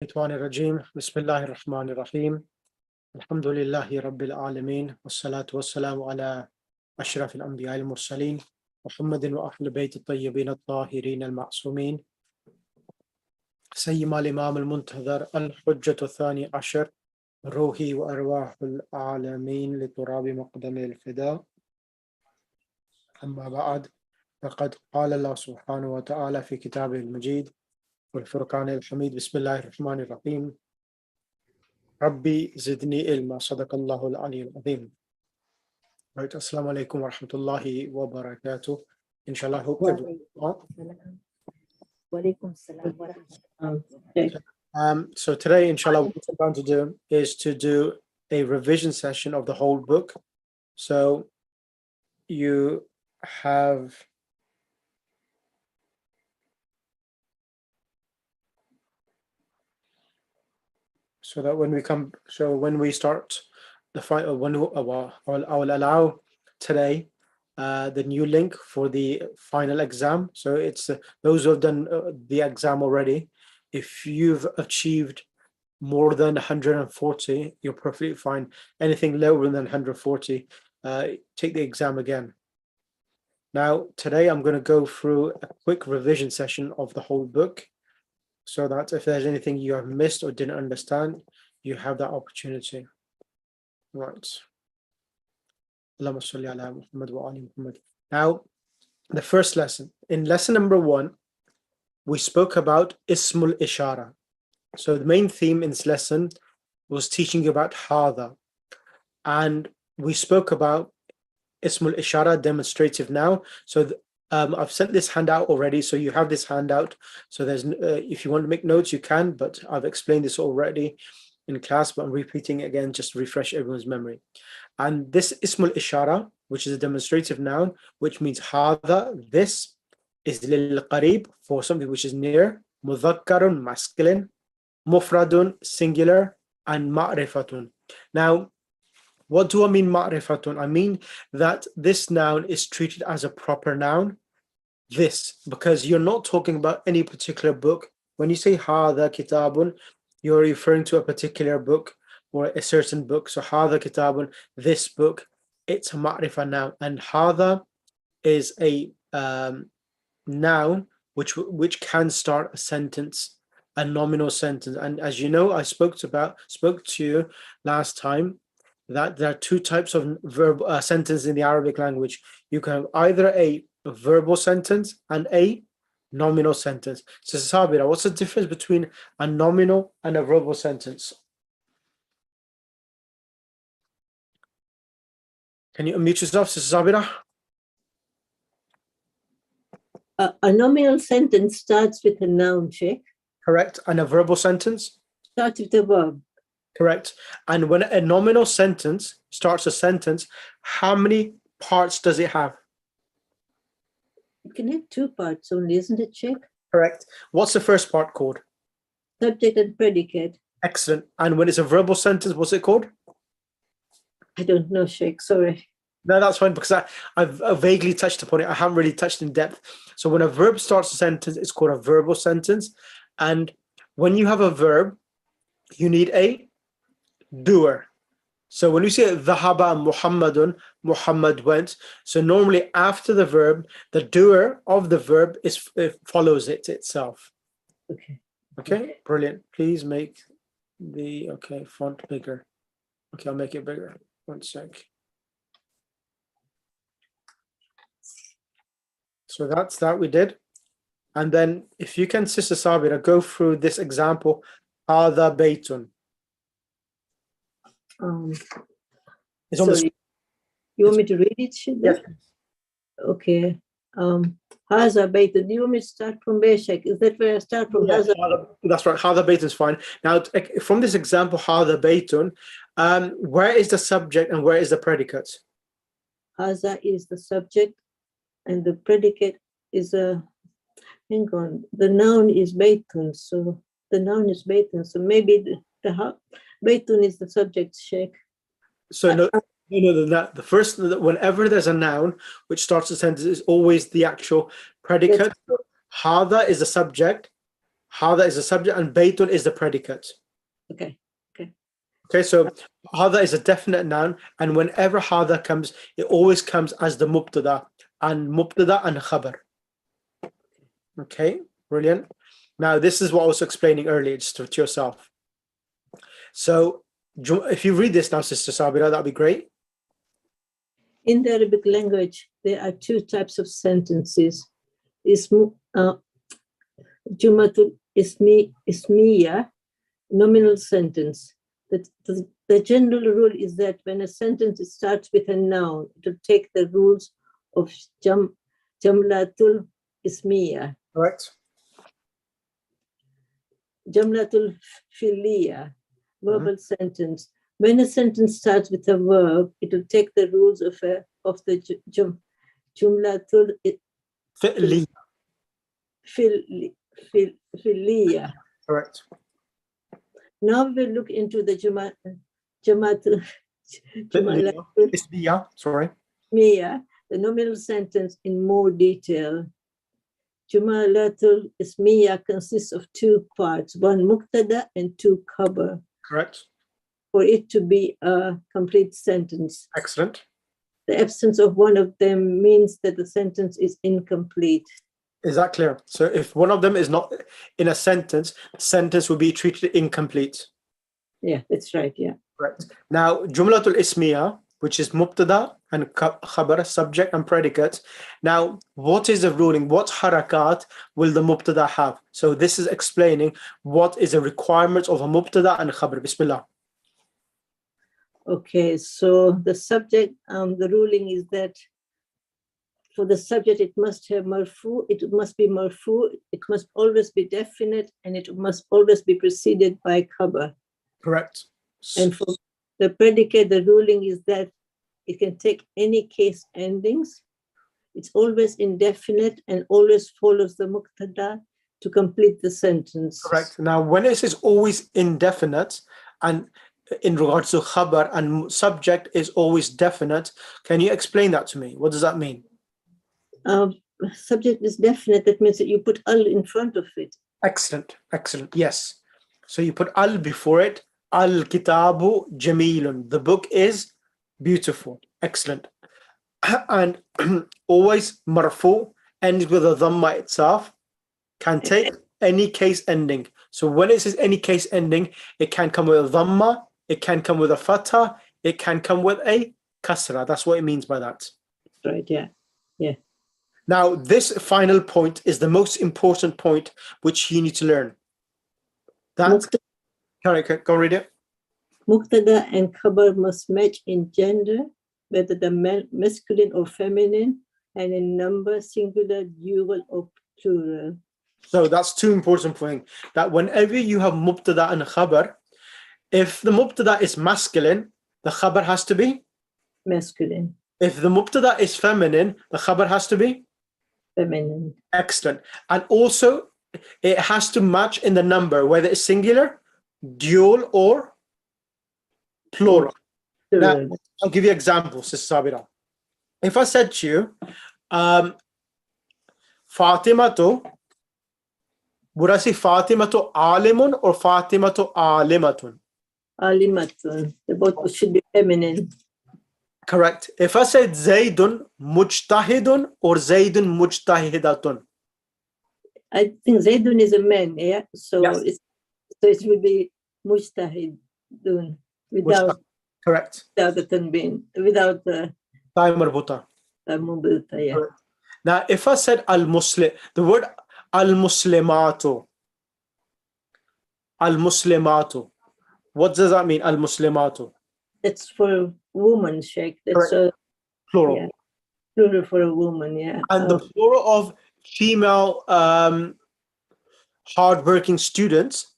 الشيطان الرجيم بسم الله الرحمن الرحيم الحمد لله رب العالمين والصلاة والسلام على أشرف الأنبياء المرسلين محمد وأهل بيت الطيبين الطاهرين المعصومين سيما الإمام المنتظر الحجة الثاني عشر روحي وأرواح العالمين لتراب مقدم الفداء أما بعد فقد قال الله سبحانه وتعالى في كتابه المجيد والفرقان الحميد بسم الله الرحمن الرحيم ربي زدني علما صدق الله العلي العظيم. Right, assalamu alaikum wa rahmatullahi wa barakatuh. Inshallah, I hope everyone. So today, inshallah, what we're going to do is to do a revision session of the whole book. So you have so that when we start the final one, I will allow today the new link for the final exam. So it's those who have done the exam already. If you've achieved more than 140, you're perfectly fine. Anything lower than 140, take the exam again. Now, today I'm going to go through a quick revision session of the whole book, so that if there's anything you have missed or didn't understand, you have that opportunity. Right. Now, the first lesson. In lesson number 1, we spoke about Ismul Ishara. So the main theme in this lesson was teaching you about Hadha. And we spoke about Ismul Ishara, demonstrative now. So I've sent this handout already, so you have this handout. So there's, if you want to make notes, you can, but I've explained this already in class, but I'm repeating it again just to refresh everyone's memory. And this Ismul Ishara, which is a demonstrative noun, which means Hadha, this, is lil qarib, for something which is near, mudhakkarun, masculine, mufradun, singular, and ma'rifatun. Now, what do I mean ma'rifatun? I mean that this noun is treated as a proper noun. This, because you're not talking about any particular book. When you say hadha kitabun, you're referring to a particular book or a certain book. So hadha kitabun, this book, it's a ma'rifah noun. And hadha is a noun which can start a sentence, a nominal sentence. And as you know, I spoke to you last time that there are two types of verb sentence in the Arabic language. You can have either a verbal sentence and a nominal sentence. So Sabira, what's the difference between a nominal and a verbal sentence? Can you unmute yourself, Sabira? A nominal sentence starts with a noun, Sheikh. Correct. And a verbal sentence? Starts with a verb. Correct. And when a nominal sentence starts a sentence, how many parts does it have? It can have 2 parts only, isn't it, Sheikh? Correct. What's the first part called? Subject and predicate. Excellent. And when it's a verbal sentence, what's it called? I don't know, Sheikh, sorry. No, that's fine, because I've vaguely touched upon it. I haven't really touched in depth. So when a verb starts a sentence, it's called a verbal sentence. And when you have a verb, you need a doer. So when you say dhahaba Muhammadun, Muhammad went. So normally after the verb, the doer of the verb follows it itself. Okay, brilliant. Please make the font bigger. Okay, I'll make it bigger. One sec. So that's that we did. And then if you can, Sister Sabira, go through this example, Hadha Baytun. Sorry. You want me to read it? Yes. Okay. Hadha Baytun. Do you want me to start from Sheikh? Is that where I start from? Yes, that's right. Hadha Baytun is fine. Now, from this example, Hadha Baytun, where is the subject and where is the predicate? Hadha is the subject and the predicate is a, hang on, the noun is Baytun. So the noun is Baytun. So maybe the Baytun is the subject, Sheikh. So no, the first, whenever there's a noun which starts a sentence, is always the actual predicate. Hadha is the subject Hadha is the subject and baytun is the predicate. Okay. Okay, so hadha is a definite noun, and whenever hadha comes, it always comes as the mubtada and khabar. Okay, brilliant. Now, this is what I was explaining earlier, just to yourself. So, if you read this now, Sister Sabira, that'd be great. In the Arabic language, there are two types of sentences. Jumatul ismiya, nominal sentence. The general rule is that when a sentence starts with a noun, it will take the rules of jamlatul ismiya. Correct. Jamlatul fi'liya, verbal sentence. When a sentence starts with a verb, it will take the rules of the jumlatul fi'liya. Correct. Now we'll look into the jumlatul ismiya, sorry. ismiya, the nominal sentence, in more detail. Jumlatul ismiya consists of two parts, one muktada and two khabar. Correct. For it to be a complete sentence. Excellent. The absence of one of them means that the sentence is incomplete. Is that clear? So if one of them is not in a sentence, the sentence will be treated incomplete. Yeah, that's right. Yeah. Correct. Now, Jumlatul Ismiya, which is Mubtada and Khabar, subject and predicate. Now, what is the ruling? What harakat will the Mubtada have? So this is explaining what is the requirements of a Mubtada and Khabar. Bismillah. Okay, so the subject, the ruling is that for the subject, it must have marfu, it must be marfu, it must always be definite, and it must always be preceded by khabar. Correct. And for the predicate, the ruling is that it can take any case endings. It's always indefinite and always follows the muqtada to complete the sentence. Correct. Now, when it says always indefinite, and in regards to khabar and subject is always definite, can you explain that to me? What does that mean? Subject is definite. That means that you put al in front of it. Excellent. Excellent. Yes. So you put al before it. Al kitabu jamilun. The book is beautiful. Excellent. And always marfu ends with a dhamma itself. Can take any case ending. So when it says any case ending, it can come with a dhamma, it can come with a fatha, it can come with a kasra. That's what it means by that. Right, yeah. Yeah. Now, this final point is the most important point which you need to learn. That, go read it. Muqtada and khabar must match in gender, whether the masculine or feminine, and in number, singular, dual, or plural. So that's two important points. That whenever you have mubtada and khabar, if the mubtada is masculine, the khabar has to be masculine. If the mubtada is feminine, the khabar has to be feminine. Excellent. And also, it has to match in the number, whether it's singular, dual, or plural. Now, I'll give you examples, Sister Sabira. If I said to you, Fatimatu, would I say Fatimatu alimun or Fatimatu alimatun? Alimatun. The both should be feminine. Correct. If I said Zaydun mujtahidun or Zaydun mujtahidatun? I think Zaydun is a man, yeah? So, yes. It will be mujtahidun without. Correct. Without the tanbeen, without the marbuta. Yeah. Correct. Now, if I said al-muslim, the word al-muslimatu, what does that mean? Al-muslimatu. That's for a woman, Sheikh. That's a plural. Yeah. Plural for a woman, yeah. And the plural of female hardworking students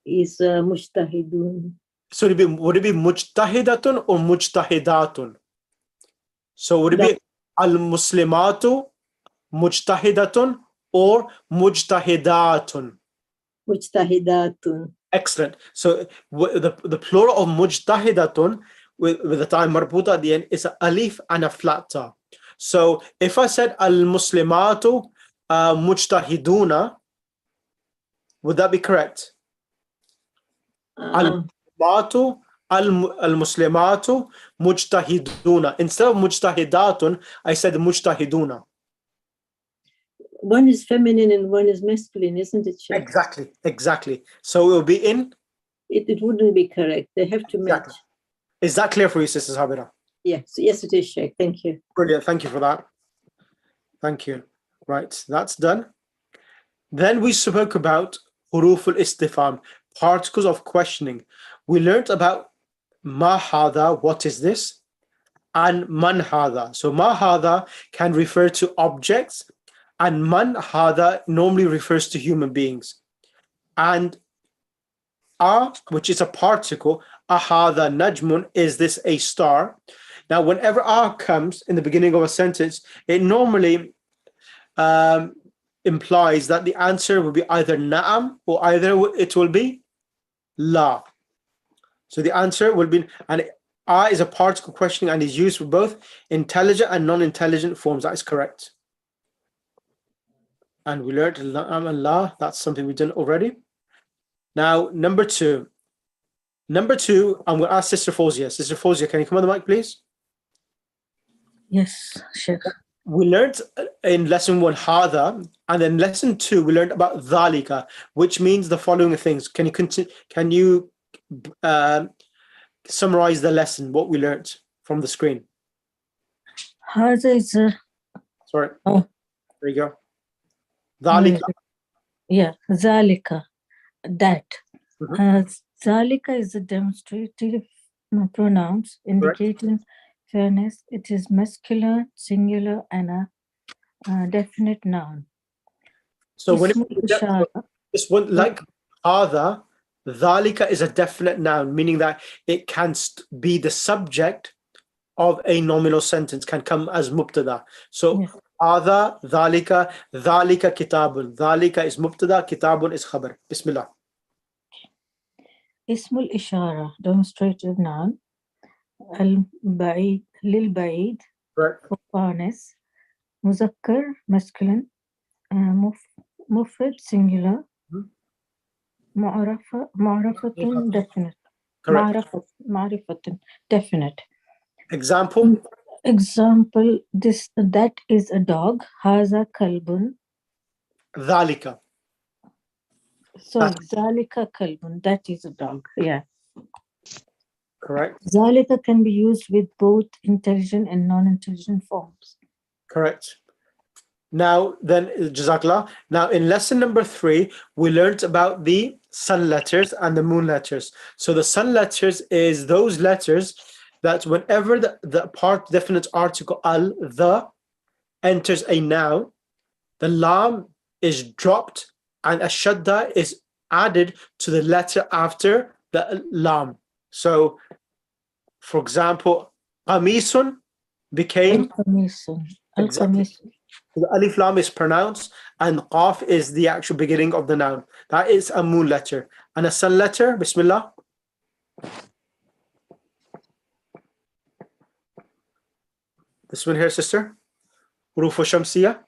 is mujtahidun. So would it be mujtahidatun or mujtahidatun? So would it be al-muslimatu mujtahidatun or mujtahidatun? Mujtahidatun. Excellent. So the plural of mujtahidatun with the time marbuta at the end is a alif and a flat ta. So if I said al-muslimatu mujtahiduna, Would that be correct? Uh, Al-muslimatu, al-muslimatu, mujtahiduna. Instead of mujtahidatun, I said mujtahiduna. one is feminine and one is masculine, isn't it, Sheikh? Exactly, exactly. So it will be in. It wouldn't be correct. They have to match. Exactly. Is that clear for you, Sister Sabira? Yes, yes, it is, Sheikh. Thank you. Brilliant. Thank you for that. Thank you. Right, that's done. Then we spoke about huruf al-istifham, particles of questioning. We learned about ma hadha, what is this, and man hadha. So ma hadha can refer to objects, and man hadha normally refers to human beings. And which is a particle, ahadha najmun, is this a star? Now, whenever comes in the beginning of a sentence, it normally implies that the answer will be either na'am or either it will be la. So the answer will be, and is a particle questioning and is used for both intelligent and non-intelligent forms. That is correct. And we learned na'am and la. That's something we've done already. Now, number two, I'm going to ask Sister Fawzia. Sister Fawzia, can you come on the mic, please? Yes, Sheikh. We learned in lesson 1 hadha, and then lesson 2 we learned about dhalika, which means the following things. Can you continue? Can you summarize the lesson, what we learned from the screen? Hadha is a Sorry. Oh. There you go. Dhalika. yeah, zalika, that. Mhm. Zalika is a demonstrative pronouns indicating fairness. It is masculine, singular, and a definite noun. So when Ishara. this one, like hadha, dhalika is a definite noun, meaning that it can be the subject of a nominal sentence, can come as mubtada. So Yes. hadha, dhalika kitabun. Dhalika is mubtada, kitabun is khabar. Bismillah. Ismul ishara, demonstrative noun. Al-ba'id, lil-ba'id, Right. for fairness. Muzakkar, masculine. Mufrad, singular. Mu'arafatun, definite. Correct. Ma'rifatun, definite. Example. Example, that is a dog. Haza kalbun. Dhalika. Sorry, zalika kalbun. That is a dog. Yeah. Correct. Zalika can be used with both intelligent and non-intelligent forms. Correct. Now, then, Jazakallah. Now, in lesson number 3, we learned about the sun letters and the moon letters. So the sun letters is those letters that whenever the part definite article the enters a noun, the lam is dropped and a shadda is added to the letter after the lam. So, for example, qamisun became Al-Khamisun. Exactly. Al-Khamisun. The alif lam is pronounced and qaf is the actual beginning of the noun. That is a moon letter. And a sun letter, bismillah. This one here, sister. Huruf shamsiya.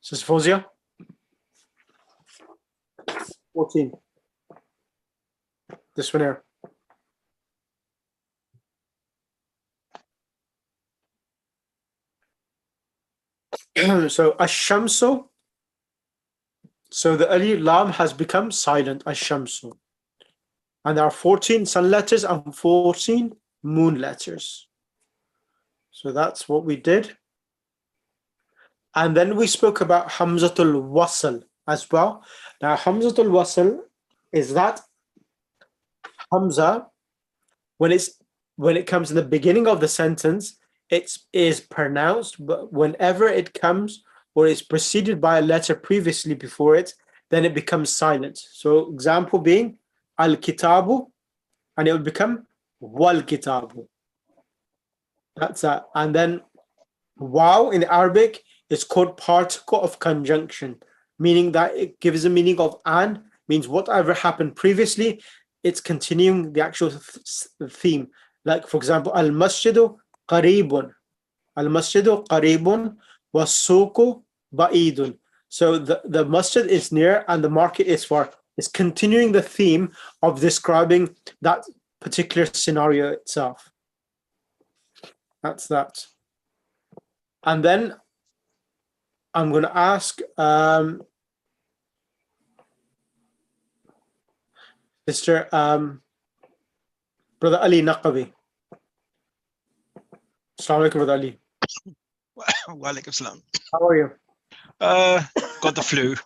Sister Fawzia. 14. This one here. So ash-shamsu. So the alif lam has become silent. Ash-shamsu. And there are 14 sun letters and 14 moon letters. So that's what we did. And then we spoke about hamzatul wasl as well. Now hamzatul wasl is that hamza, when it comes in the beginning of the sentence, it is pronounced, but whenever it comes or is preceded by a letter previously before it, then it becomes silent. So example being al-kitabu, and it will become wal-kitabu. That's that. And then waw in Arabic is called particle of conjunction, meaning that it gives a meaning of and, means whatever happened previously, it's continuing the actual theme. Like, for example, al-masjidu qaribun. Al-masjidu qaribun was-suqu ba'idun. So the masjid is near and the market is far. It's continuing the theme of describing that particular scenario itself. That's that. And then I'm going to ask Mr. Brother Ali Naqavi. Assalamu alaikum, Brother Ali. Walaikum salam. How are you? Got the flu.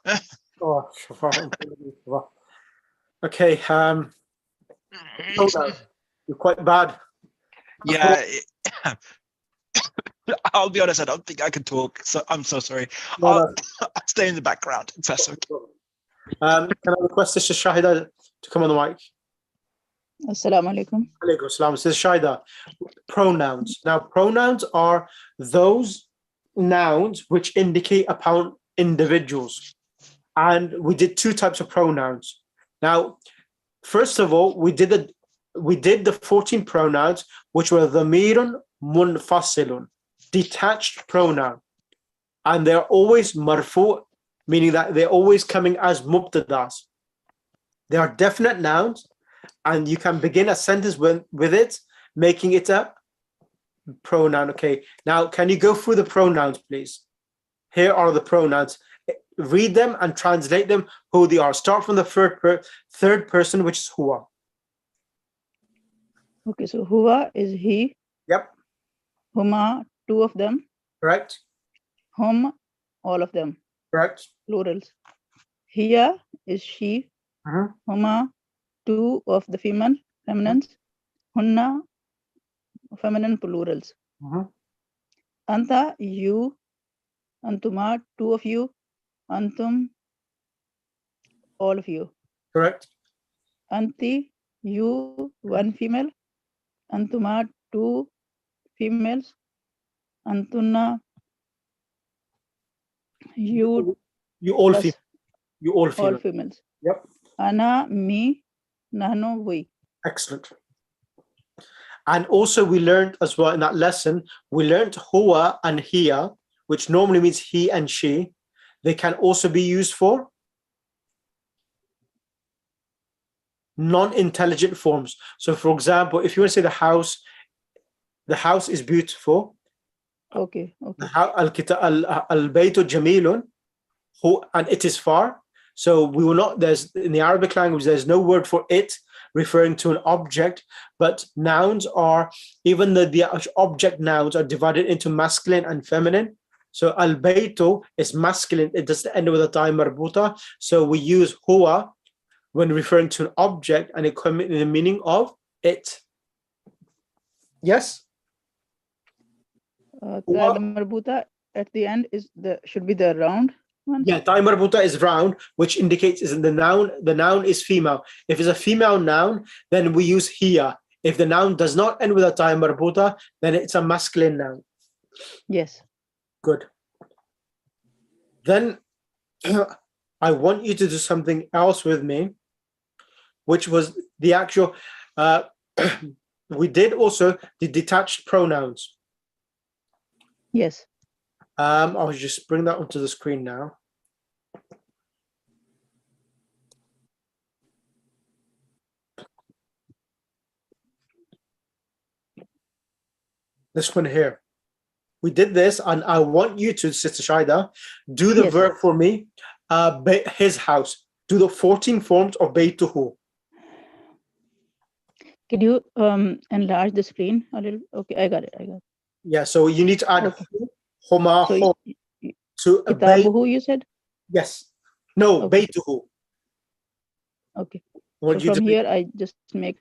Oh, okay. You're quite bad. Yeah. I'll be honest, I don't think I can talk. So I'm so sorry. No. I'll stay in the background. If that's okay. Can I request Sister Shahida to come on the mic? Assalamu alaikum. Alaikum salam. Sister Shahida, pronouns. Now, pronouns are those nouns which indicate upon individuals. And we did two types of pronouns. Now, first of all, we did the 14 pronouns, which were dhamirun munfasilun, detached pronoun. And they're always marfu, meaning that they're always coming as mubtadas. They are definite nouns, and you can begin a sentence with it, making it a pronoun. Okay, now can you go through the pronouns, please? Here are the pronouns. Read them and translate them, who they are. Start from the third person, which is huwa. Okay, so huwa is he. Yep. Huma, two of them. Correct. Hum, all of them. Correct. Plurals. Hiya is she. Huma, two of the feminines. Hunna, feminine plurals. Anta, you. Antuma, two of you. Antum, all of you. Correct. Anti, you, one female. Antuma, two females. Antunna, you all plus female. You all female. all females. Yep. Ana, me. Nahnu, we. Excellent. And also we learned as well in that lesson, we learned huwa and hiya, which normally means he and she. They can also be used for non-intelligent forms. So for example, if you want to say the house is beautiful. Okay. Al-baytu jamilun, and it is far. So we will not, there's in the Arabic language, there's no word for it referring to an object, but nouns are, even the object nouns are divided into masculine and feminine. So al-baytu is masculine, it does end with a ta marbuta. So we use huwa when referring to an object, and it comes in the meaning of it. Yes? The marbuta at the end should be the round one. Yeah, ta marbuta is round, which indicates is the noun is female. If it's a female noun, then we use hiya. If the noun does not end with a ta marbuta, then it's a masculine noun. Yes. Good. Then I want you to do something else with me, which was the actual, we did also the detached pronouns. Yes. I'll just bring that onto the screen now. This one here. We did this, and I want you to, Sister Shaida, do the verb for me. His house. Do the 14 forms of baytuhu. Can you enlarge the screen a little? Okay, I got it. Yeah, so you need to add huma so to kitabuhu, you said? Yes. No, baytuhu. Okay. So from here, I just make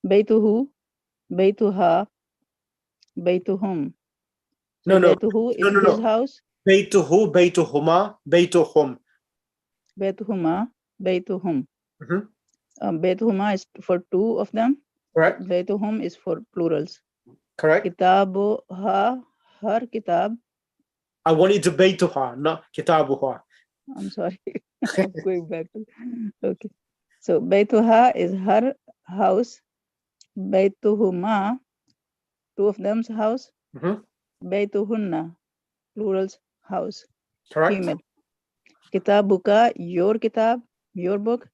baytuhu, baytuha, baytuhum. So baytuhu is his house. Baytuhu, baytuhuma, baytuhum. Baytuhuma, baytuhum. Baytuhuma is for two of them. Correct. Baytuhum is for plurals. Correct. Kitabuha, her kitab. I want you to baytuha, not kitabuha. I'm sorry. I'm going back to. Okay. So baytuha is her house. Baytuhuma, two of them's house. Baytuhunna, plural's house. Correct. Female. Kitabuka, your kitab, your book.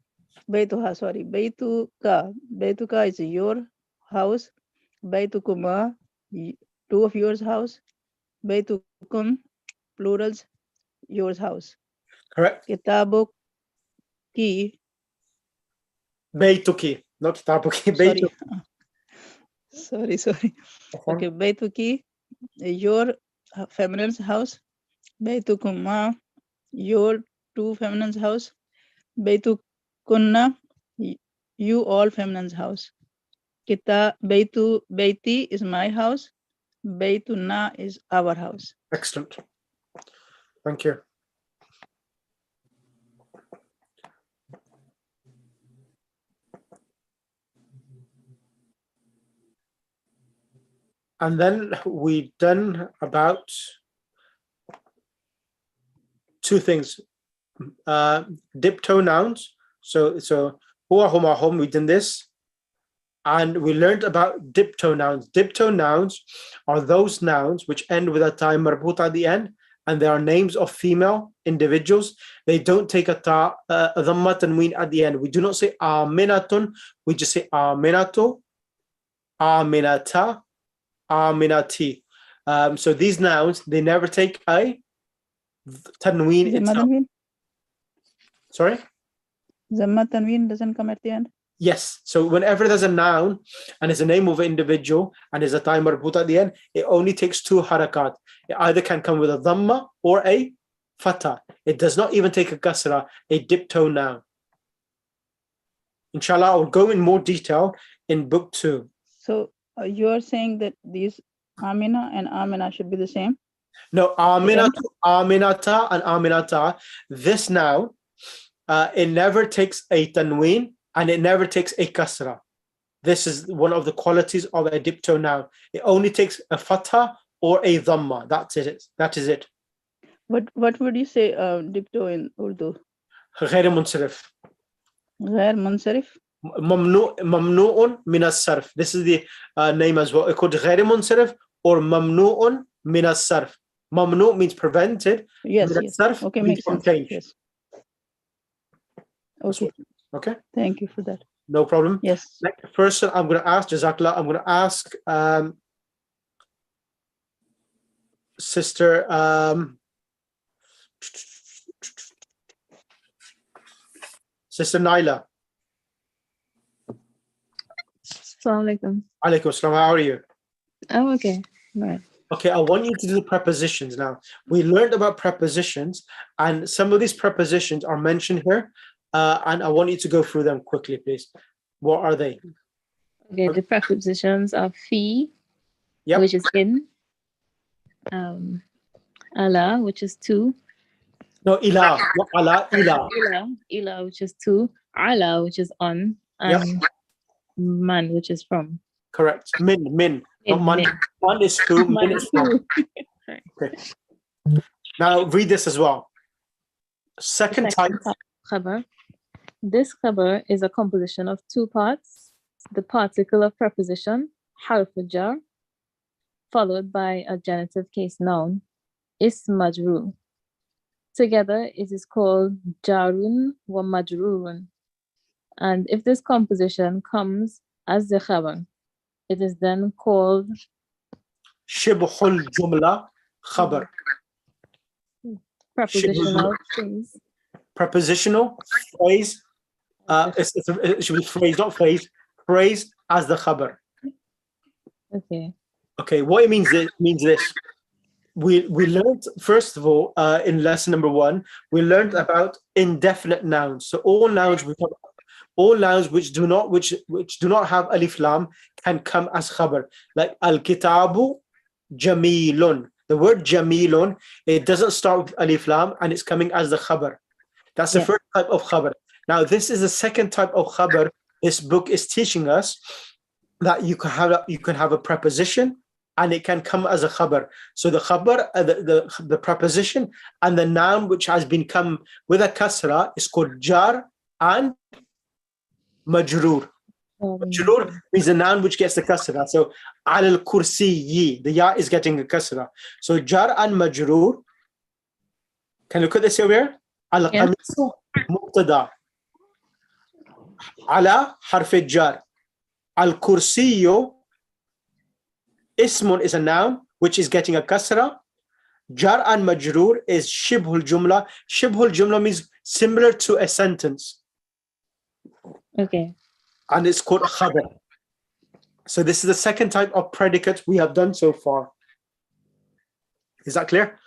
Baituha, sorry. Baituka is your house. Baitukuma, two of yours house. Baitukum, plurals, yours house. Correct. Kitabuki, Baytuki, not kitabuki. sorry. Sorry. Okay, Baituki, your feminine's house. Baitukuma, your two feminine's house. Baitukunna, you all feminine's house. Baiti is my house. Baituna is our house. Excellent. Thank you. And then we've done about two things. Dipto nouns. So huwa, huma, hum, we did this. And we learned about dipto nouns. Dipto nouns are those nouns which end with a ta marbuta at the end, and they are names of female individuals. They don't take a dhamma tanween at the end. We do not say aminatun, we just say aminatu, aminata, aminati. So these nouns, they never take a tanween itself. Sorry? Zamma tanween doesn't come at the end? Yes. So whenever there's a noun and it's a name of an individual and there's a ta marbuta at the end, it only takes two harakat. It either can come with a dhamma or a fatha. It does not even take a kasra, a dipto noun. Inshallah, I'll go in more detail in book 2. So you're saying that these Amina and Amina should be the same? No, aminata, aminata, and aminata. This noun, it never takes a tanween and it never takes a kasra. This is one of the qualities of a dipto noun. It only takes a fatha or a dhamma. That is it. What would you say dipto in Urdu? غير منصرف. غير منصرف? ممنوع من الصرف. This is the name as well. It could غير منصرف or ممنوع من الصرف. Mamnu means prevented. Yes. Okay, makes sense. Change. Yes. Okay. Okay. Thank you for that. No problem. Yes. Next person I'm going to ask, Jazakallah, I'm going to ask Sister Sister Naila. Assalamu alaikum. Alaikum assalam. How are you? I'm okay. Right. Okay, I want you to do the prepositions now. We learned about prepositions, and some of these prepositions are mentioned here, and I want you to go through them quickly, please. What are they? Okay, the prepositions are fi, Yep. which is in, ala, which is to, No, ila. What ala? Ila. ila, which is to, ala, which is on, and man, which is from. Correct. Min. Not man. Min. Man is who, min is from. Right. Okay. Now read this as well. Second type. Khabar. This khabar is a composition of two parts. The particle of preposition, harf jar, followed by a genitive case noun, ism majrur. Together, it is called jarun wa majrurun. And if this composition comes as the khabar, it is then called Shibhul jumla khabar. prepositional phrase. Prepositional phrase. It should be phrase, not phrase. Phrase as the khabar. Okay. Okay, what it means this. We learned, first of all, in lesson number 1, we learned about indefinite nouns. So all nouns which do not have alif lam can come as khabar. Like al-kitabu jamilun. The word jamilun, it doesn't start with alif lam and it's coming as the khabar. That's the first type of khabar. Now this is the second type of khabar. This book is teaching us that you can have a preposition and it can come as a khabar. So the khabar, the preposition and the noun which has been come with a kasra is called jar and majrur. Majrur means the noun which gets the kasra. So al kursi, the ya is getting a kasra. So jar and majrur. Can you look at this over here? القميص مبتدا على حرف الجر الكرسي اسم is a noun which is getting a kasra. Jar and majroor is shibhul jumla. Shibhul jumla means similar to a sentence. Okay. And it's called khabar. So this is the second type of predicate we have done so far. Is that clear?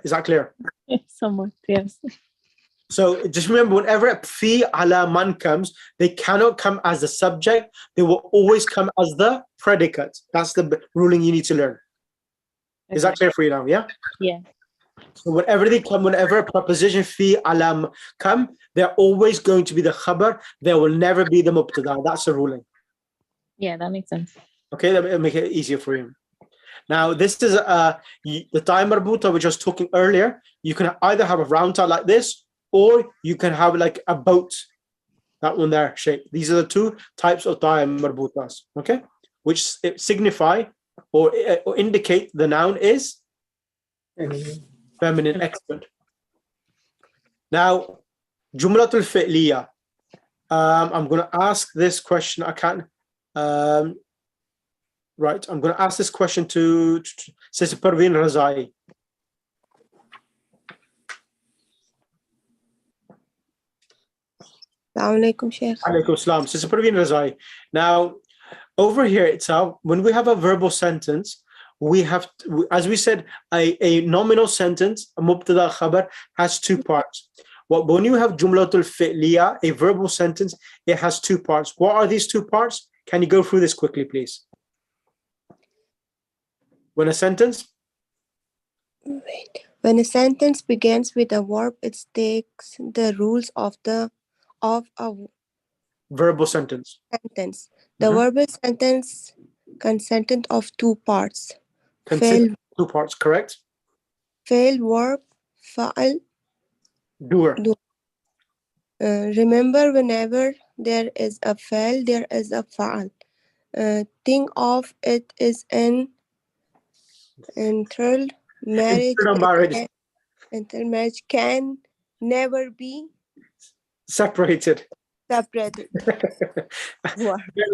Is that clear? Somewhat, yes. So just remember, whenever fi ala man comes, they cannot come as the subject. They will always come as the predicate. That's the ruling you need to learn. Is that clear for you now? Yeah? Yeah. So whenever they come, whenever a preposition fi alam come, they're always going to be the khabar. There will never be the mubtada. That's the ruling. Yeah, that makes sense. Okay, that will make it easier for you. Now, this is the time marbuta which I was talking earlier. You can either have a round tie like this, or you can have like a boat, that one there shape. These are the two types of time marbutas, okay, which signify or indicate the noun is feminine. Excellent. Now, jumlatul fi'liya. I'm going to ask this question. I can't. Right, I'm going to ask this question to Sister Parveen Razai. Assalamualaikum, Sheikh. Alaikum salam. Sister Parveen Razai. Now, over here itself, when we have a verbal sentence, we have, as we said, a nominal sentence, a mubtada khabar, has two parts. When you have jumlatul fi'liya, a verbal sentence, it has two parts. What are these two parts? Can you go through this quickly, please? When a sentence begins with a verb, it takes the rules of a verbal sentence. sentence. The verbal sentence consistent of two parts. Two parts, correct? Fail verb, fa'al, doer. Remember, whenever there is a fail, there is a fa'al. Think of it as an internal marriage. Internal marriage can never be separated.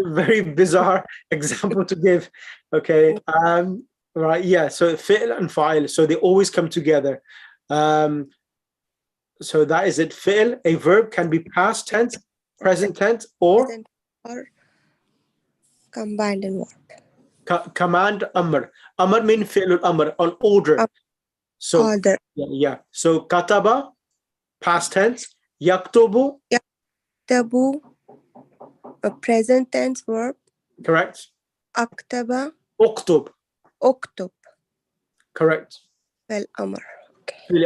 Very bizarre example to give. Okay. Right. Yeah. So fi'l and fa'il. So they always come together. So that is it. Fi'l, a verb, can be past tense, present tense, or combined in verb. Command amr. Amr means fi'l amr, on order. So order. Yeah. So kataba, past tense. Yaktubu. Yaktubu, a present tense verb. Correct. Aktaba. Uktub. Uktub. Correct. Well, amr.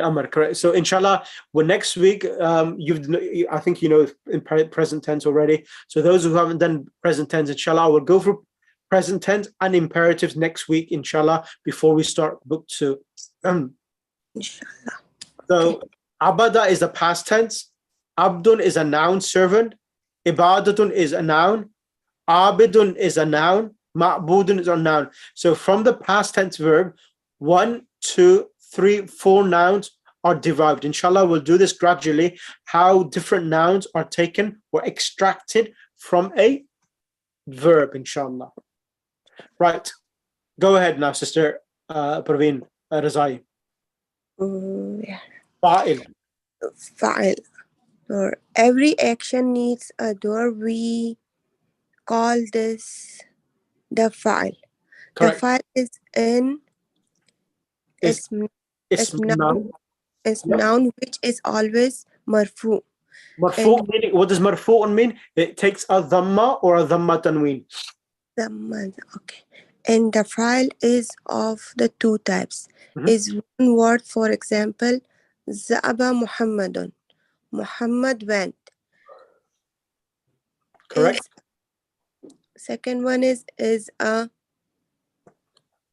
Amr, correct. So inshallah, well, next week, I think you know in present tense already. So those who haven't done present tense, inshallah, we'll go for present tense and imperatives next week, inshallah, before we start book 2. Inshallah. So abada is the past tense. Abdun is a noun, servant. Ibadatun is a noun. Abidun is a noun. Ma'budun is a noun. So from the past tense verb, 1, 2, 3, 4 nouns are derived. Inshallah, we'll do this gradually, how different nouns are taken or extracted from a verb, inshallah. Right. Go ahead now, Sister Parveen Razai. Fa'il. Fa'il. Or every action needs a door. We call this the fa'il. The fa'il is an noun which is always marfu. Marfu meaning, what does marfu mean? It takes a dhamma or a dhamma tanween. Dhamma, okay. And the fa'il is of the two types. Is one word, for example, Za'aba Muhammadun. Muhammad went. Correct. Second one is a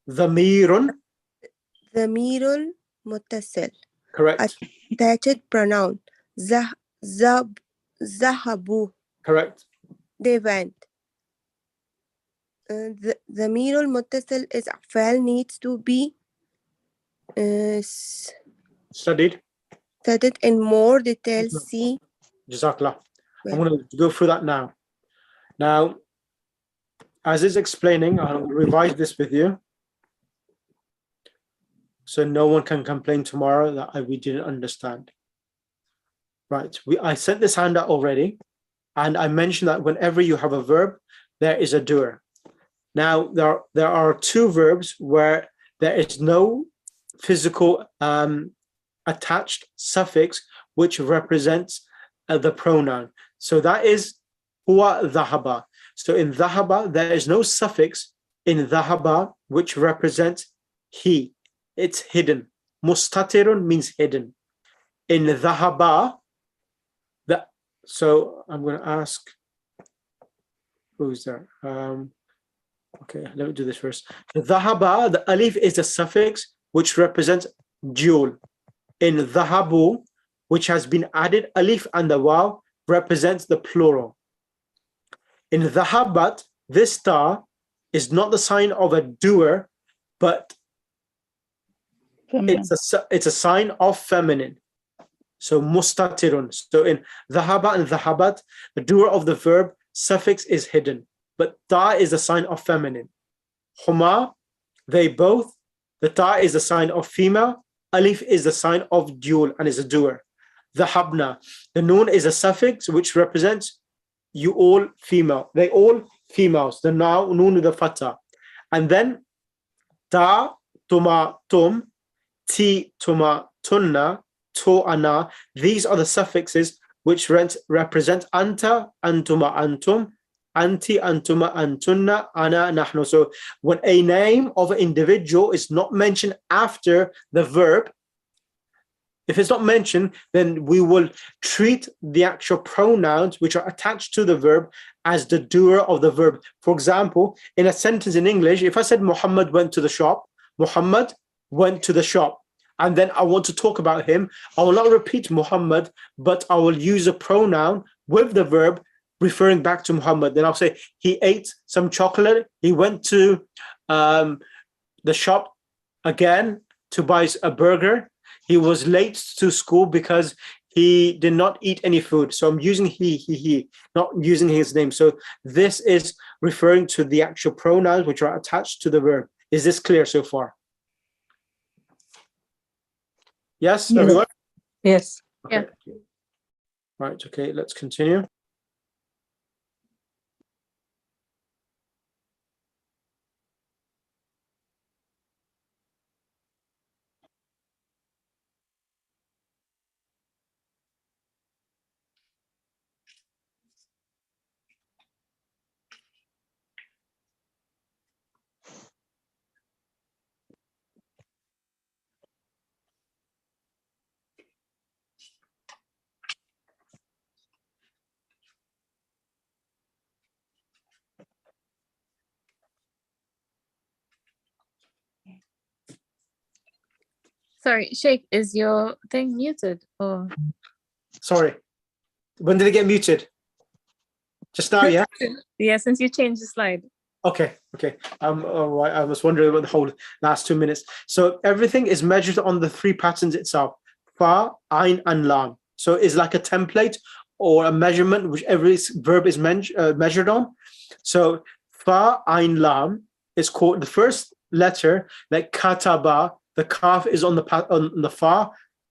Dhamirun muttasil. Correct. Attached pronoun. Zahabu. Correct. They went. The dhamirul muttasil is fa'il needs to be studied? Studied in more detail. See. Jazakallah. I'm Yeah. going to go through that now. Now, as it's explaining, I'll revise this with you, so no one can complain tomorrow that we didn't understand. Right, I sent this handout already, and I mentioned that whenever you have a verb, there is a doer. Now, there are two verbs where there is no physical attached suffix which represents the pronoun. So that is huwa dhahaba. So in dhahaba, there is no suffix in dhahaba which represents he. It's hidden. Mustatirun means hidden. In dhahaba, so I'm going to ask, who's there? Okay, let me do this first. Dhahaba, the alif is a suffix which represents dual. In dhahabu, which has been added, alif and the waw represents the plural. In dhahabat, this ta is not the sign of a doer, but it's a sign of feminine. So mustatirun. So in dhahaba and dhahabat, the doer of the verb suffix is hidden, but ta is a sign of feminine. Huma, they both. The ta is a sign of female. Alif is the sign of dual and is a doer. Dhahabna, the noon is a suffix which represents you all female. They all females. The noon with the fatha. And then ta, tuma, tum, ti, tuma, tunna, to, ana. These are the suffixes which represent anta, antuma, antum, anti, antuma, antunna, ana, nahnu. So when a name of an individual is not mentioned after the verb, if it's not mentioned, then we will treat the actual pronouns which are attached to the verb as the doer of the verb. For example, in a sentence in English, if I said Muhammad went to the shop, Muhammad went to the shop, and then I want to talk about him, I will not repeat Muhammad, but I will use a pronoun with the verb referring back to Muhammad. Then I'll say he ate some chocolate, he went to the shop again to buy a burger, he was late to school because he did not eat any food. So I'm using he, not using his name. So this is referring to the actual pronouns which are attached to the verb. Is this clear so far? Yes, everyone? Yes. Okay. Yeah. Right, okay, let's continue. Sorry, Sheikh, is your thing muted? Or Sorry. When did it get muted? Just now, yeah? yeah, since you changed the slide. Okay. All right. I was wondering about the whole last 2 minutes. So everything is measured on the three patterns itself: fa, ain, and lam. So it's like a template or a measurement which every verb is measured on. So fa, ain, lam is called the first letter, like kataba. The kaf is on the fa,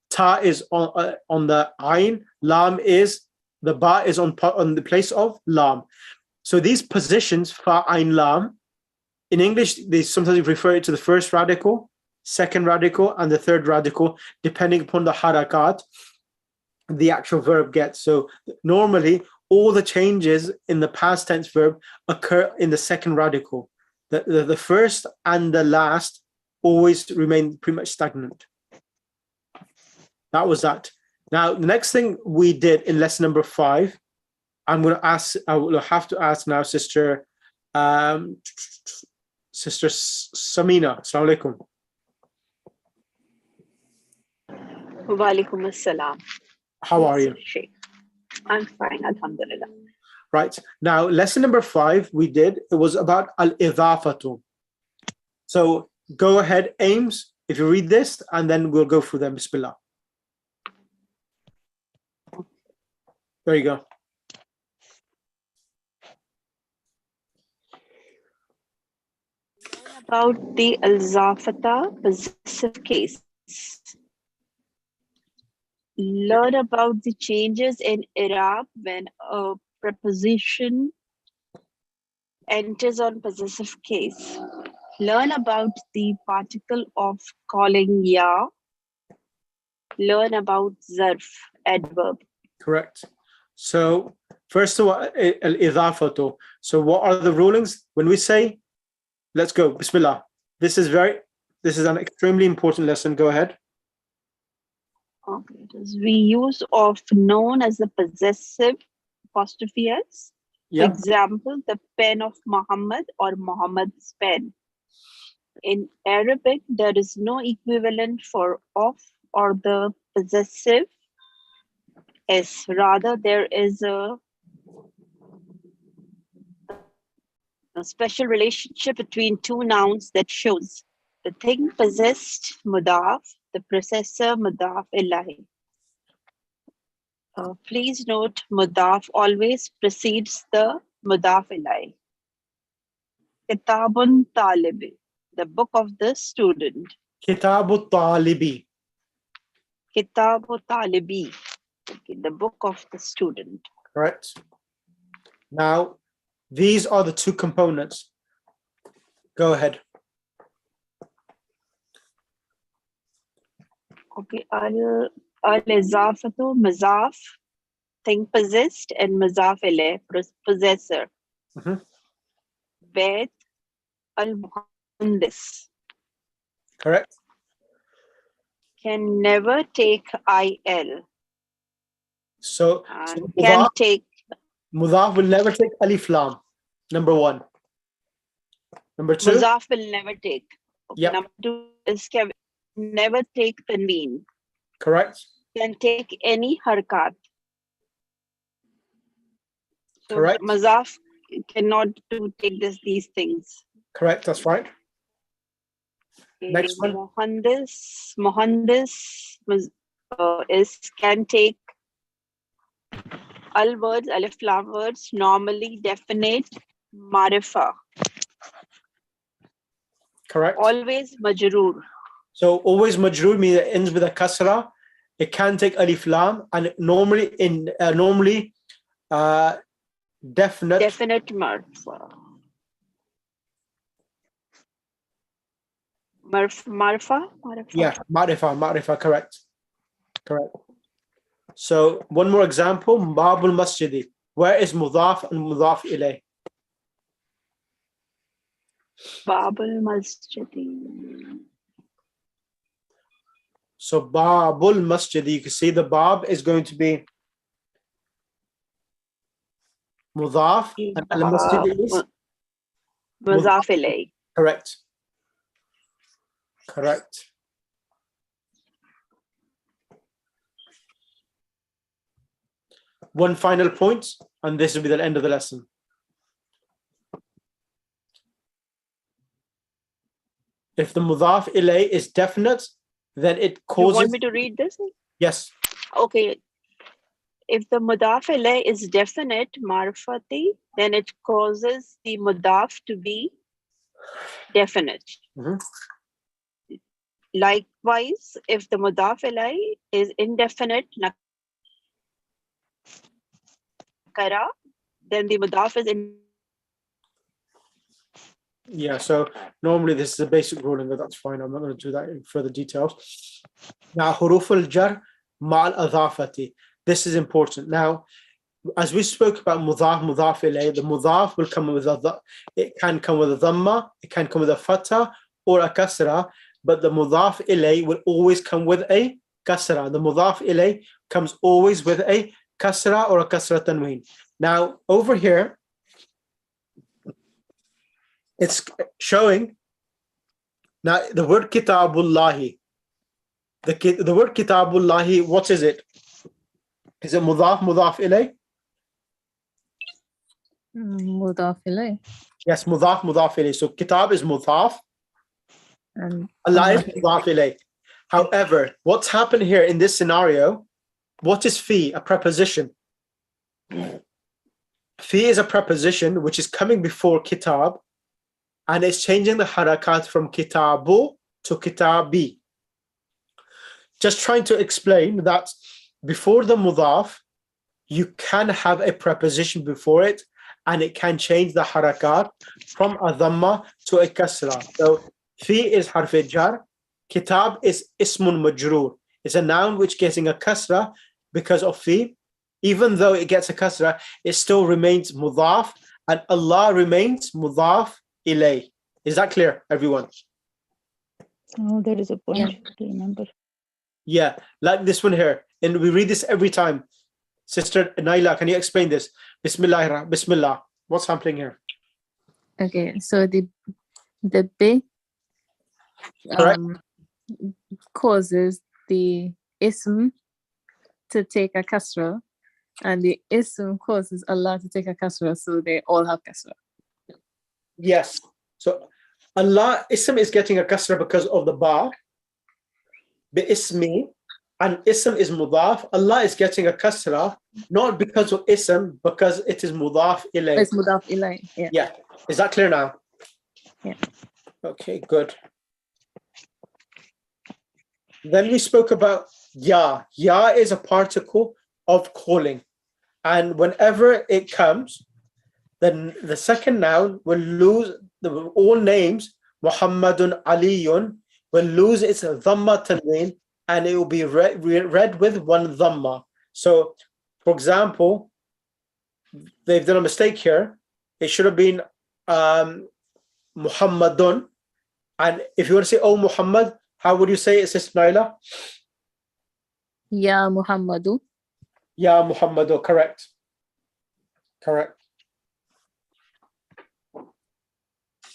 ta is on the ain, lam is the ba is on the place of lam. So these positions, fa, ain, lam, in English, they sometimes refer it to the first radical, second radical, and the third radical, depending upon the harakat the actual verb gets. So normally, all the changes in the past tense verb occur in the second radical. The first and the last always remain pretty much stagnant. That was that. Now, the next thing we did in lesson number 5, I will have to ask now Sister Samina. Assalamu alaikum. Walaikum assalam. How are you? Sheikh. I'm fine, alhamdulillah. Right. Now, lesson number 5 we did, it was about al-idhafatu. So go ahead, Ames, if you read this, and then we'll go through them. Bismillah. There you go. About the Al-Zafata possessive case. Learn about the changes in Arab when a preposition enters on possessive case. Learn about the particle of calling ya. Learn about zarf, adverb. Correct. So first of all, al-idafatu. So what are the rulings when we say, let's go, Bismillah. This is an extremely important lesson. Go ahead. Okay, it is reuse of known as the possessive apostrophe s. For Yeah. example, the pen of Muhammad or Muhammad's pen. In Arabic, there is no equivalent for of or the possessive s. Rather, there is a special relationship between two nouns that shows the thing possessed mudaf, the possessor mudaf ilahi. Please note, mudaf always precedes the mudaf ilahi. Kitabun talibi, the book of the student. Kitabu talibi. Kitabu talibi, okay, the book of the student. Correct. Now, these are the two components. Go ahead. Okay, al-izafatu, mazaf, thing possessed, and mazaf ilayh, possessor. Bait, al-muhandis. Correct. Can never take il. So Can take. Mudaf will never take alif lam. Number one. Number two. Muzaf will never take. Okay, Yep. Number two is can never take tanween. Correct. Can take any harkat. So Correct. Mazaf cannot take these things. Correct. That's right. Okay, Next one. Mohandis is can take al words, alif lam words, normally definite marifa. Correct. Always majroor. So always majroor means it ends with a kasra. It can take alif lam, and normally definite Marfa. Marfa? Yeah, ma'rifa, correct. So one more example, Babul Masjidi. Where is mudaf and mudaf ilayh? Babul Masjidi. So Babul Masjidi, you can see the Bab is going to be mudaf and al-masjid is Mudaf ilayh. Correct. One final point, and this will be the end of the lesson. If the mudaf ilayh is definite, then it causes. You want me to read this? Yes. Okay. If the mudaf ilayh is definite, marfati, then it causes the mudaf to be definite. Likewise, if the mudaf ilayh is indefinite, nakara, then the mudaf is in. Yeah, so normally this is a basic ruling, but that's fine. I'm not going to do that in further details. Now, huruf al-jar ma'al adhafati. This is important. Now, as we spoke about mudaf ilayh, the mudaf will come with it can come with a dhamma, it can come with a fatha or a kasra, but the mudaf ilayh will always come with a kasra. The mudaf ilayh comes always with a kasra or a kasra tanween. Now, over here, it's showing now the word kitabullahi. The word kitabullahi, what is it? Is it mudaf ilayh? Mudaf ilayh. Yes, mudaf ilayh. So kitab is mudaf. And Allah is mudaf ilayh. However, what's happened here in this scenario? What is fi? A preposition. Fi is a preposition which is coming before kitab, and it's changing the harakat from kitabu to kitabi. Just trying to explain that before the mudaf, you can have a preposition before it, and it can change the harakat from a dhamma to a kasra. So fi is harf jar, kitab is ismun majroor. It's a noun which getting a kasra because of fi. Even though it gets a kasra, it still remains mudaf, and Allah remains mudaf ilay. Is that clear, everyone? Oh, that is a point Yeah. to remember. Yeah, like this one here. And we read this every time. Sister Naila, can you explain this? Bismillah. What's happening here? Okay, so the B Correct. causes the ism to take a kasra, and the ism causes Allah to take a kasra, so they all have kasra. Yes. So Allah, ism is getting a kasra because of the ba. Bi ismi, and ism is mudaf. Allah is getting a kasra not because of ism, because it is mudaf ilay. It's mudaf ilay. Yeah. Yeah. Is that clear now? Yeah. Okay, good. Then we spoke about ya. Ya is a particle of calling. And whenever it comes, then the second noun will lose all names. Muhammadun Aliyun will lose its dhamma tanween, and it will be read with one dhamma. So, for example, they've done a mistake here. It should have been Muhammadun. And if you want to say, oh Muhammad, how would you say it, Sister Naila? Ya Muhammadu. Ya Muhammadu, correct. Correct.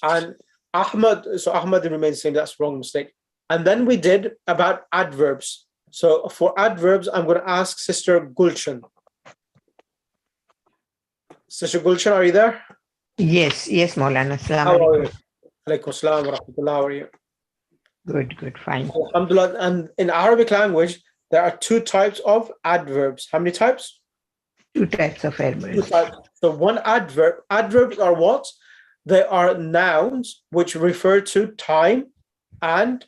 And Ahmad, so Ahmad remains saying that's wrong mistake. And then we did about adverbs. So for adverbs, I'm going to ask Sister Gulshan. Sister Gulshan, are you there? Yes, Maulana. How Assalamu are you? alaikum. Alaikum assalam wa rahmatullah. How are you? Good, fine. Alhamdulillah. And in Arabic language, there are two types of adverbs. How many types? Two types of Two adverbs. types. So one adverb. Adverbs are what? They are nouns which refer to time and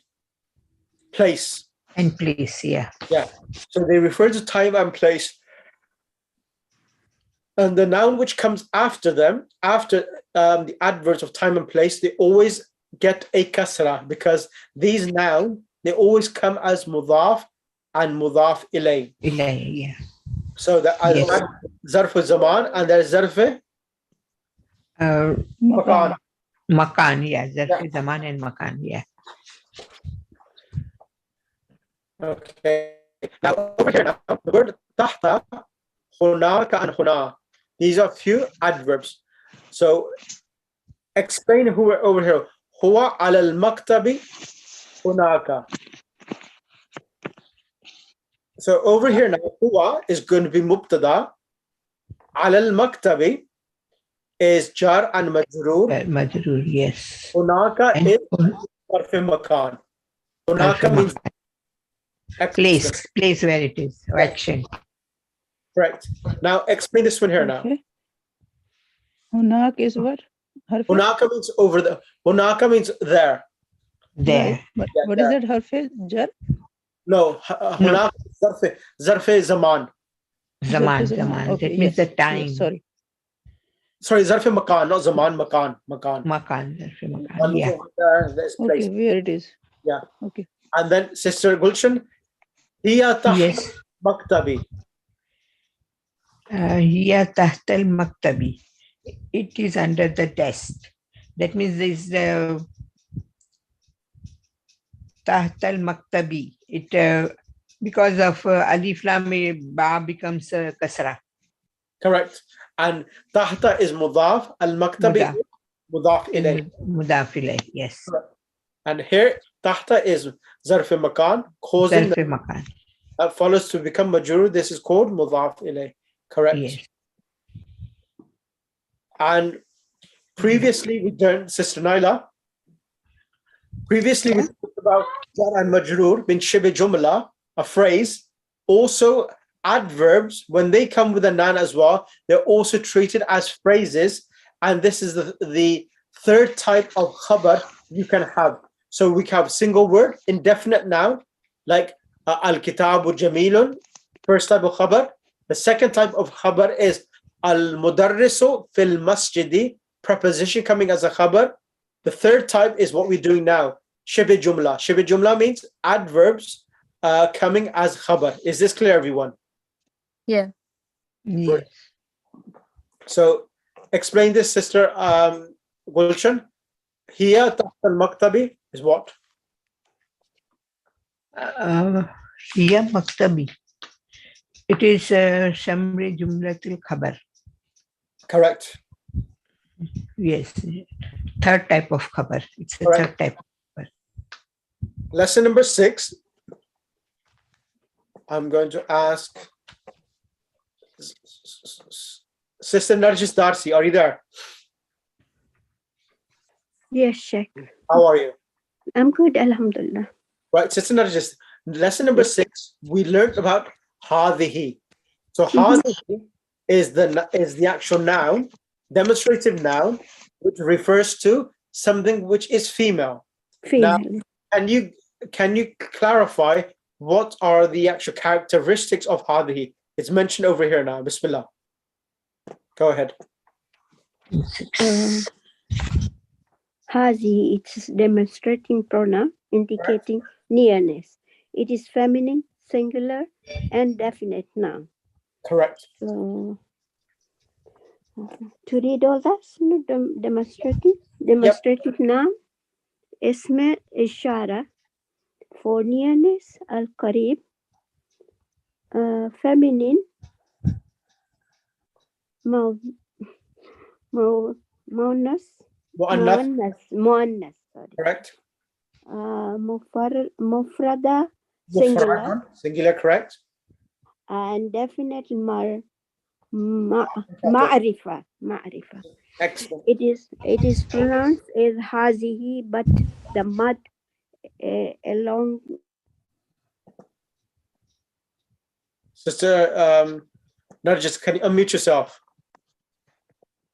place. And place, yeah. Yeah. So they refer to time and place. And the noun which comes after them, after the adverbs of time and place, they always get a kasra, because these nouns, they always come as mudaf and mudaf ilay. Ilay, yeah. So the Yes. zarf zaman and there's zarf makan. Makan, yeah. Zarf zaman and makan, yeah. Okay. Now over here now, the word tahta, hunaka and huna. These are few adverbs. So explain who are over here. Huwa ala al-maktabi hunaka. So over here now, huwa is going to be mubtada. Ala al-maktabi is jar and majroor. Majroor, yes. Hunaka And is zarf makan. Hunaka means place where it is, or action. Correct. Now explain this one here now. Okay. Hunak is what? Harf? Hunaka means over the. Hunaka means there. There. Right. But Yeah, what is that harf? Jar? No, hunaka is zarf zaman. Zaman. Okay, That means the yes, time. yes, sorry. Sorry, zarf makan, not zaman, makan. Makan, zarf makan, One is yeah. over there, there's place. Okay, where it is. Yeah. Okay. And then Sister Gulshan, hiya tahta Yes. maktabi. Hiya tahta al-maktabi. It is under the desk. That means there is the tahta al-maktabi. It because of alif lam ba becomes kasra. Correct. And tahta is mudaf, al-maktabi Mudaf. is mudaf ilay. Mudaf ilayh, yes. And here tahta is zarf makan, causing Zarf makan. that follows to become majrur. This is called mudaf ilay. Correct. Yes. And previously we done, Sister Naila, previously we talked about jar and majroor bin shibh jumla, a phrase, also adverbs, when they come with a noun as well, they're also treated as phrases. And this is the third type of khabar you can have. So we have single word, indefinite noun, like al-kitabu jamilun, first type of khabar. The second type of khabar is al-mudarrisu fil masjidi, preposition coming as a khabar. The third type is what we're doing now, shibh jumla. Shibh jumla means adverbs coming as khabar. Is this clear, everyone? Yeah. Yes. So explain this, sister Gulshan. Here, tahta al-maktabi is what? Hiya maktabi. It is Shamri Jumlatil Khabar. Correct. Yes. Third type of khabar. It's a Correct. third type of khabar. Lesson number 6. I'm going to ask Sister Narjis Darsi, are you there? Yes, Sheikh. How are you? I'm good, Alhamdulillah. Right, Sister Narjis, lesson number 6, we learned about hadihi. So hadihi is the actual noun, demonstrative noun, which refers to something which is female. Female. Now, can you clarify what are the actual characteristics of hadihi? It's mentioned over here now. Bismillah. Go ahead. Hazi, it's demonstrating pronoun indicating nearness. It is feminine, singular, and definite noun. Correct. So, to read all that, demonstrative noun, ism ishara, for nearness, al-qarib, feminine, muannas, sorry. Correct. Mufrada, singular, singular, correct. and definite ma'rifa. Excellent. It is pronounced as hazihi, but the mud along. Sister Narjis, can you unmute yourself?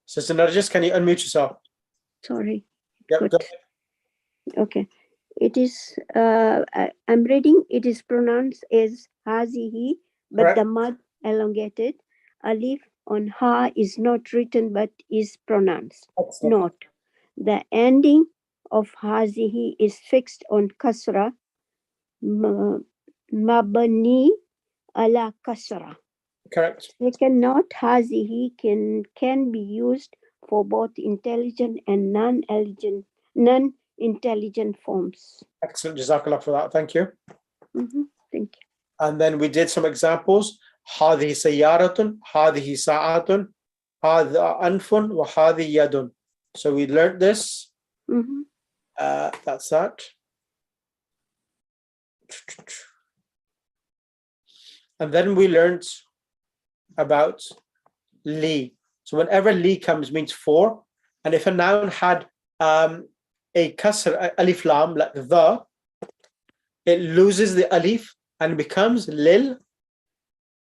Sister Narjis, can you unmute yourself? Sorry. Yep, Good. go ahead. Okay. It is, I'm reading, it is pronounced as hazihi, but Correct. the mud elongated. Alif on ha is not written, but is pronounced. Excellent. Note, the ending of hazihi is fixed on kasra, mabani ala kasra. Correct. Second note, hazihi can be used for both intelligent and non-intelligent forms. Excellent. Jazakallah for that. Thank you. Thank you. And then we did some examples. هذه سيارة, هذه ساعة, هذا أنف, وهذه يد. So we learned this. That's that. And then we learned about li. So whenever li comes, means for. And if a noun had a kasr, alif lam, like the, it loses the alif and becomes lil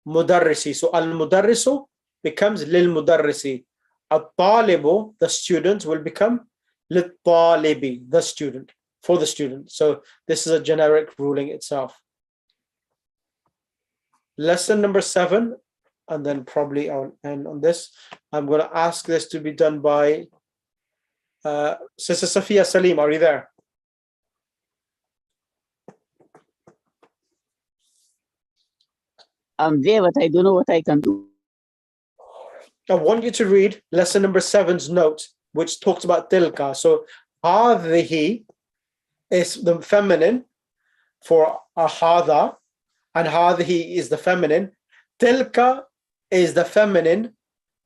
mudarrisi. So al mudarrisu becomes lil mudarrisi. Al talibu, the student, will become lil talibi, the student, for the student. So this is a generic ruling itself. Lesson number 7, and then probably I'll end on this. I'm going to ask this to be done by Sister Safiya Salim. Are you there? I'm there, but I don't know what I can do. I want you to read lesson number 7's note, which talks about tilka. So hadhihi is the feminine for hadha, and hadhihi is the feminine. Tilka is the feminine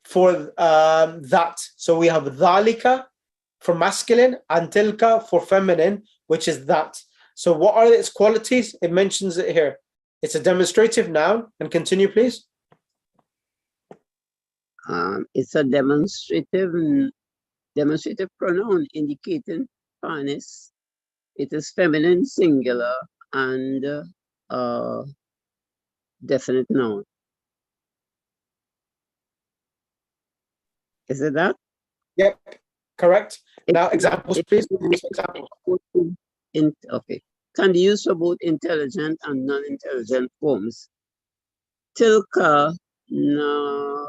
for that. So we have dhalika for masculine and tilka for feminine, which is that. So what are its qualities? It mentions it here. It's a demonstrative noun. And continue, please. It's a demonstrative pronoun indicating fairness. It is feminine, singular, and definite noun. Is it that? Yep, correct. Now, It- examples, it- please. Examples. Okay. Can be used for both intelligent and non-intelligent forms. Tilka na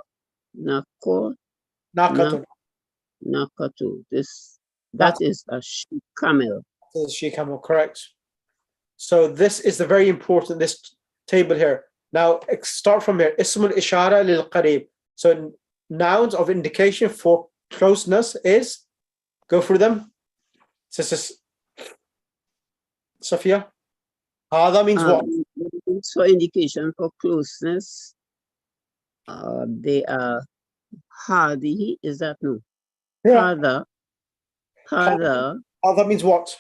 nako Nakatun. nakatu. That is a she camel. This is she camel, correct. So this is the very important, this table here. Now, start from here. Ismul ishara lil qarib. So nouns of indication for closeness is, go through them. This is Sophia. Hada means what? So indication for closeness. They are hadi. Is that no? Yeah. Hada. Hada means what?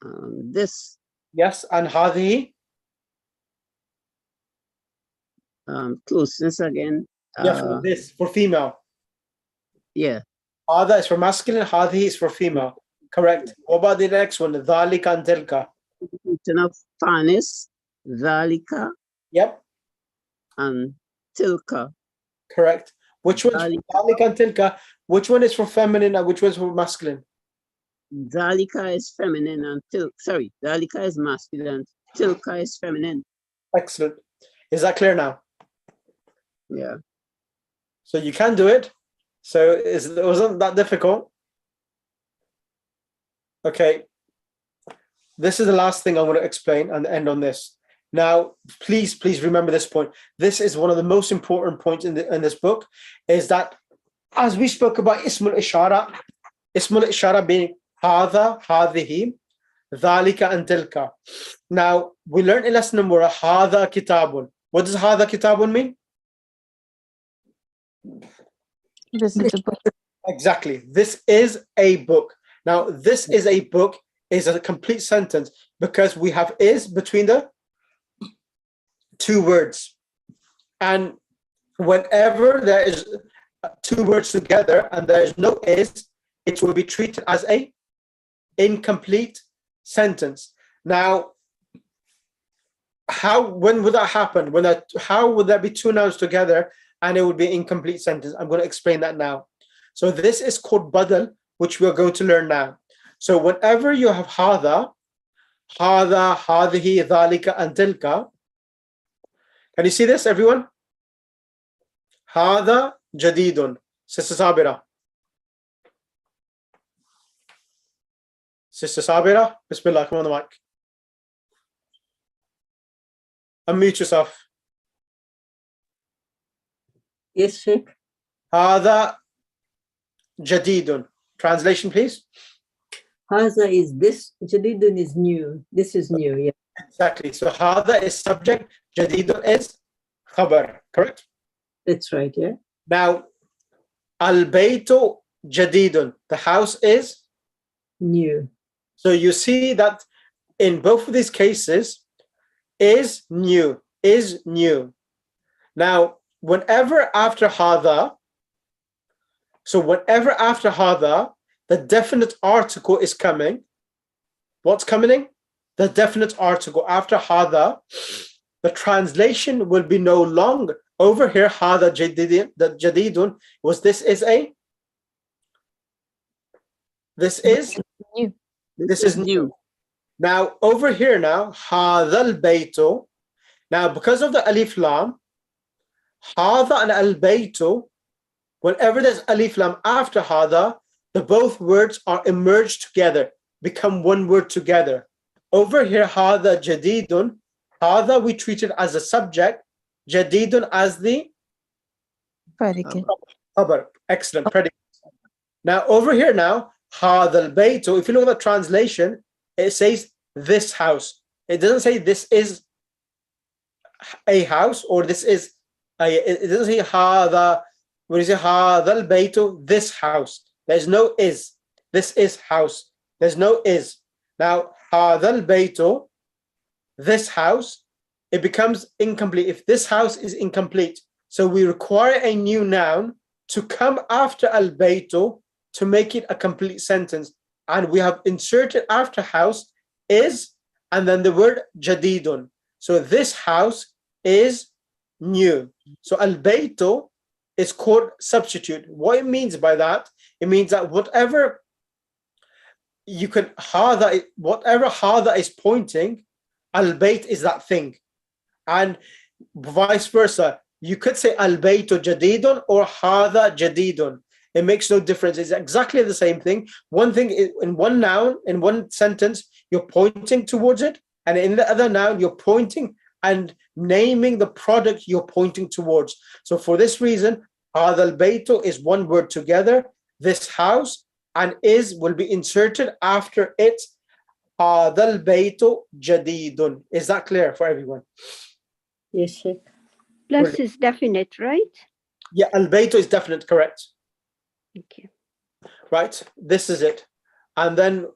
This. Yes, and hadi. Closeness again. Yeah, for this, for female. Yeah. Hada is for masculine, hadi is for female. Correct. What about the next one? Dhalika and tilka. Of fairness, dhalika. Yep. And tilka. Correct. Which one's dhalika and tilka? Which one is for feminine and which one is for masculine? Dhalika is feminine and dhalika is masculine. Tilka is feminine. Excellent. Is that clear now? Yeah. So you can do it. So it wasn't that difficult. Okay. This is the last thing I'm going to explain and end on this. Now, please remember this point. This is one of the most important points in this book, is that as we spoke about Ismul Ishara being Hadha, Hadhihi, Dhalika, and Tilka. Now, we learned in lesson number Hadha Kitabun. What does Hadha Kitabun mean? This is a book. Exactly. This is a book. Now, this is a book is a complete sentence because we have is between the two words. And whenever there is two words together and there is no is, it will be treated as a incomplete sentence. Now, when would that happen? How would there be two nouns together and it would be an incomplete sentence? I'm going to explain that now. So this is called badal, which we're going to learn now. So whenever you have hadha, hadhihi, dhalika, and tilka, can you see this, everyone? Hadha jadidun. Sister Sabira. Sister Sabira, Bismillah, come on the mic. Unmute yourself. Yes, Sheikh. Hadha jadidun. Translation, please. Haza is this, jadidun is new. This is new, yeah. Exactly. So hadha is subject, jadidun is khabar, correct? That's right, yeah. Now, al-baytu jadidun. The house is new. So you see that in both of these cases, is new. Now, whenever after hadha, the definite article is coming. What's coming? The definite article after hadha. The translation will be no longer over here. Hadha jadidun was this is a. This is new. This is new. Now over here now hadha al-baytu. Now because of the alif lam, hadha and al-baytu. Whenever there's alif lam after hadha, the both words are emerged together, become one word together. Over here, hadha jadidun, hadha we treat it as a subject, jadidun as the predicate. Khabar. Excellent, predicate. Now over here now, hadha al-baytu, if you look at the translation, it says this house. It doesn't say this is a house or this is it doesn't say hadha. When you say hadha al-baytu, this house, there's no is. This is house. There's no is. Now hadha al-baytu, this house, it becomes incomplete if this house is incomplete. So we require a new noun to come after al-baytu to make it a complete sentence. And we have inserted after house is and then the word jadidun. So this house is new. So al-baytu is called substitute. What it means by that, it means that whatever hadha is pointing, al-bayt is that thing. And vice versa. You could say al-baytu jadidun or hadha jadidun. It makes no difference. It's exactly the same thing. One thing in one noun, in one sentence, you're pointing towards it. And in the other noun, you're pointing and naming the product you're pointing towards. So for this reason, hadha al-baytu is one word together. This house, and is will be inserted after it. Hadha al-baytu jadidun. Is that clear for everyone? Yes, Sheikh. Plus is definite, right? Yeah, al-baytu is definite, correct. Okay. Right, this is it. And then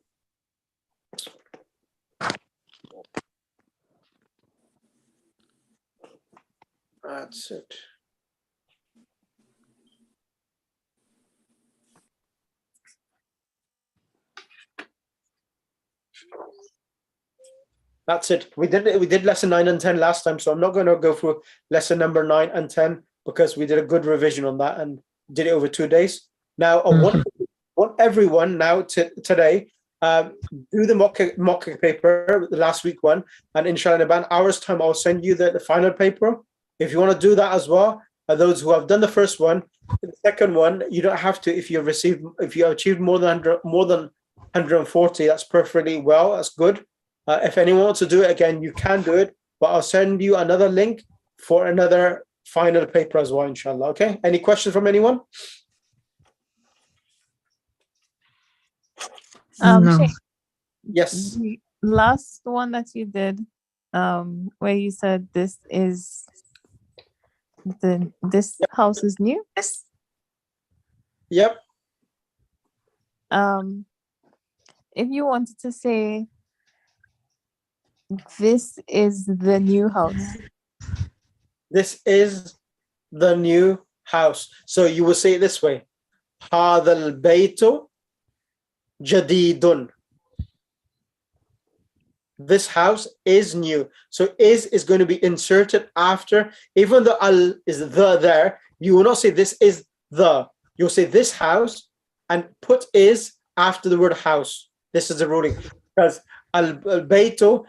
that's it. That's it. We did lesson 9 and 10 last time, so I'm not going to go through lesson number 9 and 10 because we did a good revision on that and did it over 2 days. Now, I want everyone now today do the mock paper, the last week one, and inshallah in about an hour's time, I'll send you the final paper. If you want to do that as well, those who have done the first one, the second one, you don't have to. If you achieved more than 140, that's perfectly well. That's good. If anyone wants to do it again, you can do it, but I'll send you another link for another final paper as well, inshallah. Okay. Any questions from anyone? No. Sheikh, Yes. the last one that you did, where you said this house is new. Yep. If you wanted to say this is the new house. This is the new house. So you will say it this way. هذا البيت جديد. This house is new. So is going to be inserted after, even though al is the there, you will not say this is the. You'll say this house and put is after the word house. This is the ruling. Because al-baytu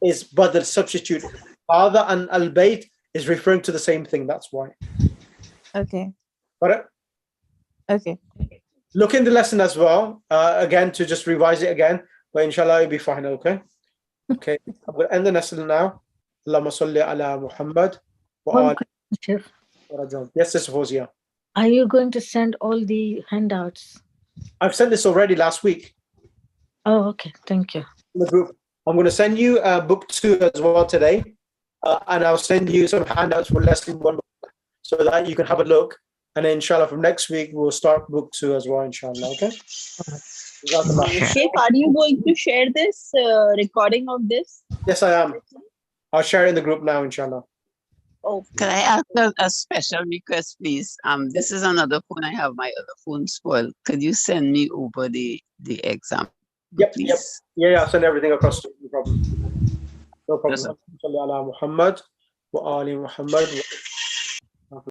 is but the substitute. Father and al-bayt is referring to the same thing. That's why. Okay. Got it? Okay. Look in the lesson as well, again, to just revise it again. But inshallah, it'll be fine, okay? Okay, I'm going to end the lesson now. Allahumma salli ala Muhammad. One question, Chef. Yes, Sister Fawzia. Are you going to send all the handouts? I've sent this already last week. Oh, okay. Thank you. In the group. I'm going to send you book 2 as well today. And I'll send you some handouts for lesson 1 so that you can have a look. And then inshallah from next week, we'll start book 2 as well, inshallah, okay? Sheikh, are you going to share this recording of this? Yes, I am. I'll share it in the group now, inshallah. Oh, Can I ask a special request, please? This is another phone. I have my other phone spoiled. Could you send me over the exam? Yep, please? yep. Yeah, I'll send everything across to you. No problem. No problem. Yes, sir. Salli ala Muhammad wa ali Muhammad.